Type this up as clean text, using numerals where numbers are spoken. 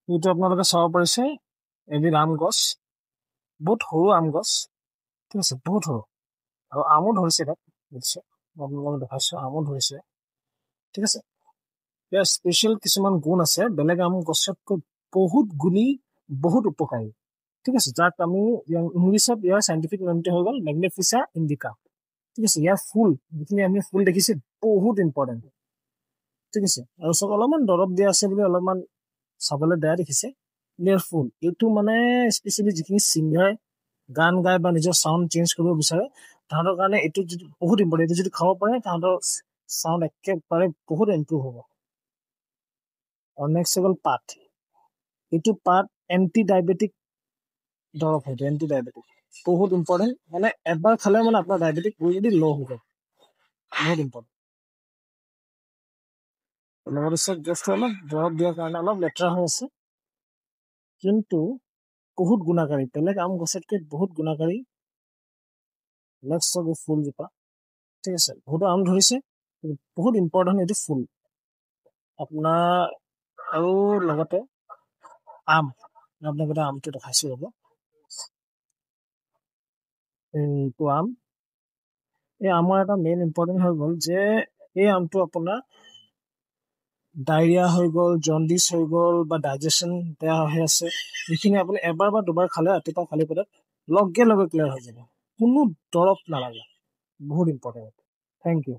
এইটো আপোনালোকে চাব পাৰিছে এবিধ আম গছ, বহুত সৰু আম গছ, ঠিক আছে, বহুত সৰু, আৰু আমো ধৰিছে তাত, বুজিছে, মই আপোনালোকক দেখাইছো আমো ধৰিছে, ঠিক আছে। ইয়াৰ স্পেচিয়েল কিছুমান গুণ আছে, বেলেগ আম গছতকৈ বহুত গুণী, বহুত উপকাৰী, ঠিক আছে, যাক আমি ইংলিছত ইয়াৰ চাইণ্টিফিক নামটো হৈ গ'ল মেগনিফিচা ইণ্ডিকা, ঠিক আছে। ইয়াৰ ফুল, যিখিনি আমি ফুল দেখিছো, বহুত ইম্পৰ্টেণ্ট, ঠিক আছে। আৰু চব অলপমান দৰৱ দিয়া আছে বুলি অলপমান চাবলৈ বেয়া দেখিছে। ইয়াৰ ফুল এইটো মানে স্পেচিয়েলি যিখিনি ছিংগাৰ গান গাই বা নিজৰ চাউণ্ড চেঞ্জ কৰিব বিচাৰে তাহাঁতৰ কাৰণে এইটো যদি বহুত ইম্পৰ্টেণ্ট, এইটো যদি খাব পাৰে তাহাঁতৰ চাউণ্ড একেবাৰে বহুত ইম্প্ৰুভ হ'ব। আৰু নেক্সট হৈ গ'ল পাত, এইটো পাত এণ্টি ডায়েবেটিক দৰৱ, হয়তো এণ্টি ডায়েবেটিক, বহুত ইম্পৰ্টেণ্ট, মানে এবাৰ খালে মানে আপোনাৰ ডায়েবেটিক অলৰেডি ল' হৈ যায়, বহুত ইম্পৰ্টেণ্ট। লগতে চব গছটো অলপ দৰৱ দিয়াৰ কাৰণে অলপ লেতেৰা হৈ আছে, কিন্তু বহুত গুণাকাৰী, বেলেগ আম গছতকৈ বহুত গুণাকাৰী। নেক্সট হ'ব ফুলজোপা, ঠিক আছে, বহুতো আম ধৰিছে, বহুত ইম্পৰ্টেণ্ট এইটো ফুল আপোনাৰ। আৰু লগতে আম, আপোনাক এটা আমটো দেখাইছো ৰ'ব, এইটো আম। এই আমৰ এটা মেইন ইম্পৰ্টেণ্ট হৈ গ'ল যে এই আমটো আপোনাৰ ডায়েৰিয়া হৈ গ'ল, জণ্ডিছ হৈ গ'ল, বা ডাইজেশ্যন বেয়া হৈ আছে, এইখিনি আপুনি এবাৰ বা দুবাৰ খালে ৰাতিপুৱা খালী পেটত লগে লগে ক্লিয়াৰ হৈ যাব, কোনো দৰৱ নালাগে, বহুত ইম্পৰ্টেণ্ট। Thank U.